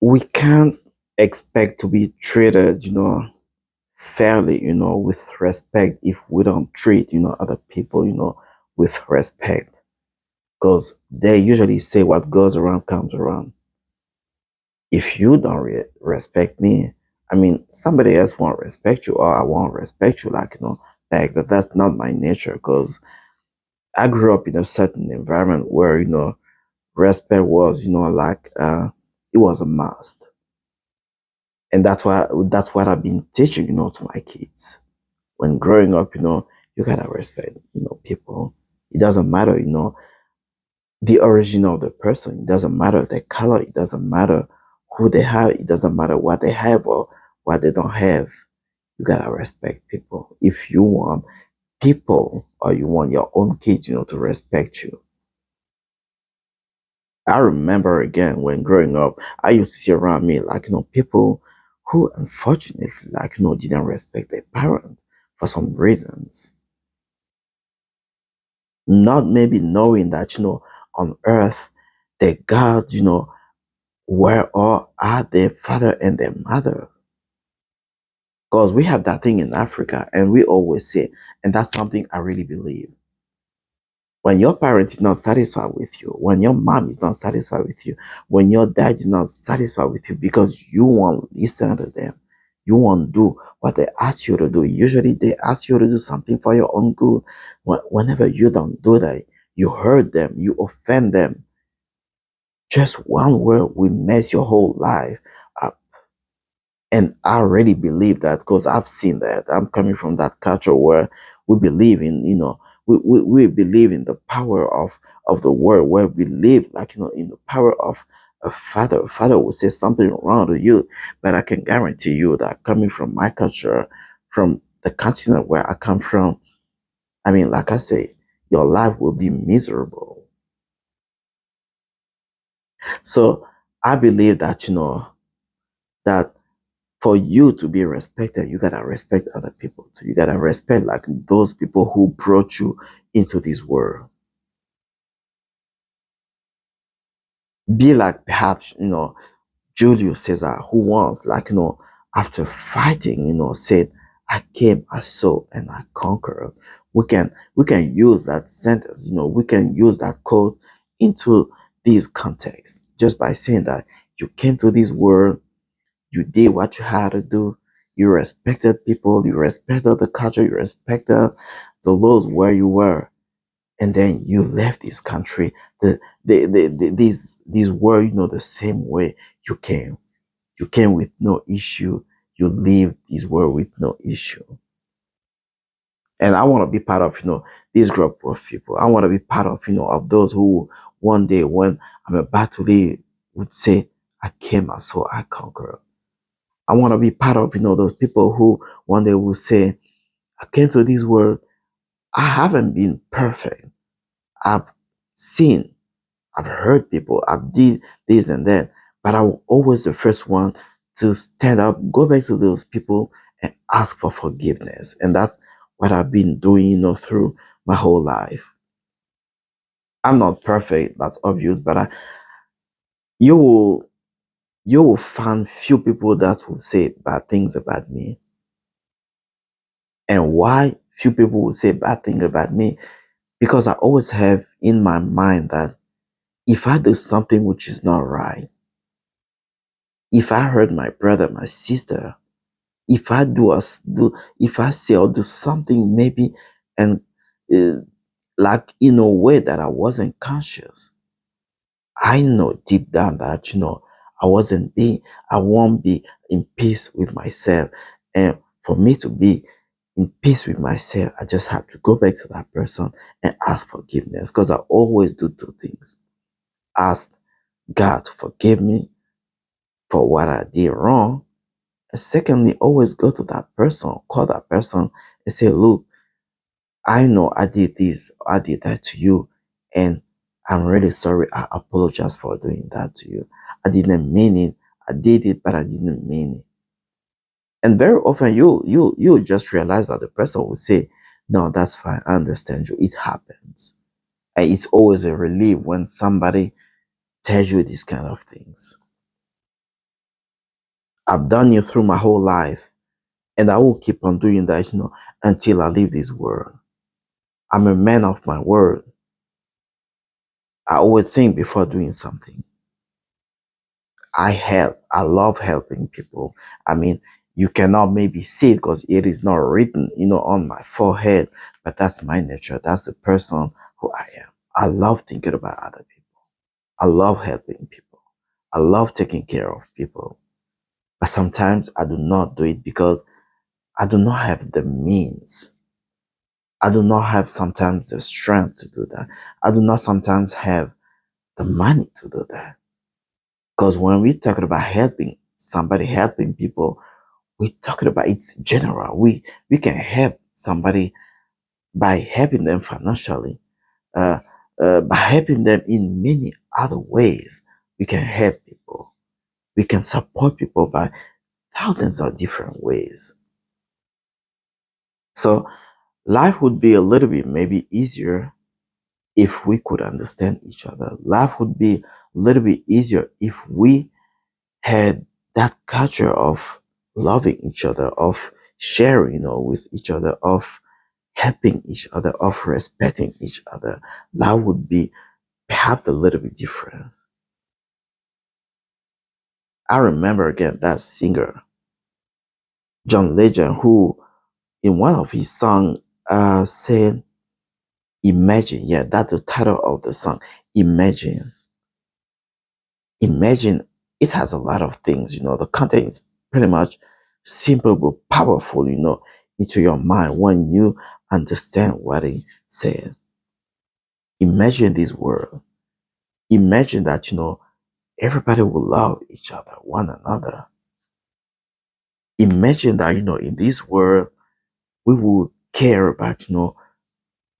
we can't expect to be treated, fairly, with respect if we don't treat, other people, with respect. Because they usually say what goes around comes around. If you don't respect me, I mean, somebody else won't respect you, or I won't respect you, like, back. But that's not my nature, because I grew up in a certain environment where, respect was, like, it was a must. And that's what I've been teaching, to my kids. When growing up, you gotta respect, people. It doesn't matter, the origin of the person. It doesn't matter the color. It doesn't matter who they have. It doesn't matter what they have or what they don't have. You gotta respect people. If you want people, or you want your own kids, to respect you. I remember again when growing up, I used to see around me, like, people who unfortunately, like, didn't respect their parents for some reasons. Not maybe knowing that, on earth, the gods, where or are their father and their mother. Because we have that thing in Africa, and we always say, and that's something I really believe. When your parent is not satisfied with you, when your mom is not satisfied with you, when your dad is not satisfied with you, because you won't listen to them, you won't do what they ask you to do. Usually they ask you to do something for your own good. Whenever you don't do that, you hurt them, you offend them. Just one word will mess your whole life up. And I really believe that, because I've seen that. I'm coming from that culture where we believe in, we believe in the power of the word, where we live, like, in the power of a father. A father will say something wrong to you, but I can guarantee you that, coming from my culture, from the continent where I come from, I mean, like I say, your life will be miserable. So I believe that, that for you to be respected, you gotta respect other people too. You gotta respect, like, those people who brought you into this world. Be like, perhaps, Julius Caesar, who once, like, after fighting, said, I came, I saw, and I conquered. We can use that sentence, we can use that quote into this context, just by saying that you came to this world, you did what you had to do. You respected people. You respected the culture. You respected the laws where you were, and then you left this country. These were, the same way you came. You came with no issue. You leave this world with no issue. And I want to be part of, this group of people. I want to be part of, of those who one day, when I'm about to leave, would say, I came, I saw, I conquered. I want to be part of, those people who one day will say, I came to this world, I haven't been perfect. I've seen, I've heard people, I've did this and that, but I'm always the first one to stand up, go back to those people and ask for forgiveness. And that's what I've been doing, through my whole life. I'm not perfect, that's obvious, but you will you will find few people that will say bad things about me. And why few people will say bad things about me? Because I always have in my mind that if I do something which is not right, if I hurt my brother, my sister, if I if I say or do something maybe, and uh, like, in a way that I wasn't conscious, I know deep down that, I won't be in peace with myself. And for me to be in peace with myself, I just have to go back to that person and ask forgiveness, because I always do two things. Ask God to forgive me for what I did wrong. And secondly, always go to that person, call that person and say, look, I know I did this, I did that to you, and I'm really sorry. I apologize for doing that to you. I didn't mean it. I did it, but I didn't mean it. And very often you just realize that the person will say, no, that's fine. I understand you. It happens. And it's always a relief when somebody tells you these kind of things. I've done it through my whole life, and I will keep on doing that, until I leave this world. I'm a man of my word. I always think before doing something. I help. I love helping people. I mean, you cannot maybe see it because it is not written, on my forehead, but that's my nature. That's the person who I am. I love thinking about other people. I love helping people. I love taking care of people. But sometimes I do not do it because I do not have the means. I do not have sometimes the strength to do that. I do not sometimes have the money to do that. Because when we talking about helping somebody, helping people, we talking about it's general. We can help somebody by helping them financially, uh, by helping them in many other ways. We can help people. We can support people by thousands of different ways. So life would be a little bit maybe easier if we could understand each other. Life would be a little bit easier if we had that culture of loving each other, of sharing, with each other, of helping each other, of respecting each other. That would be perhaps a little bit different. I remember again that singer, John Legend, who in one of his songs said, Imagine. Yeah, that's the title of the song. Imagine. Imagine, it has a lot of things, the content is pretty much simple but powerful, into your mind when you understand what he said. Imagine this world. Imagine that, everybody will love each other, one another. Imagine that, in this world, we will care about,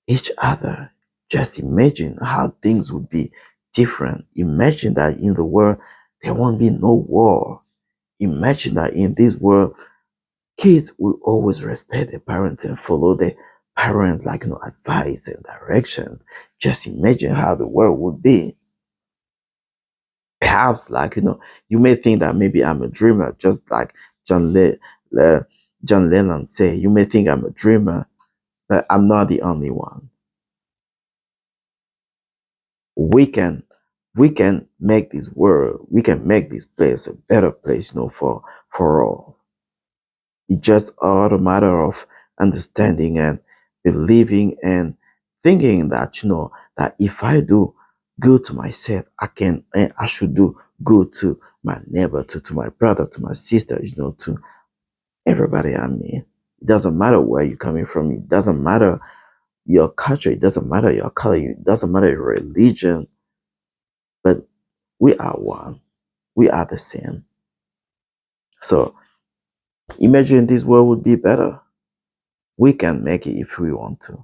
each other. Just imagine how things would be different. Imagine that in the world, there won't be no war. Imagine that in this world, kids will always respect their parents and follow their parents, like, advice and directions. Just imagine how the world would be. Perhaps, like, you may think that maybe I'm a dreamer, just like John, Le- John Lennon say. You may think I'm a dreamer, but I'm not the only one. We can, we can make this world, we can make this place a better place, for all. It's just all a matter of understanding and believing and thinking that, that if I do good to myself, I should do good to my neighbor, to my brother, to my sister, to everybody I mean. It doesn't matter where you're coming from. It doesn't matter your culture. It doesn't matter your color. It doesn't matter your religion. But we are one. We are the same. So imagine this world would be better. We can make it if we want to.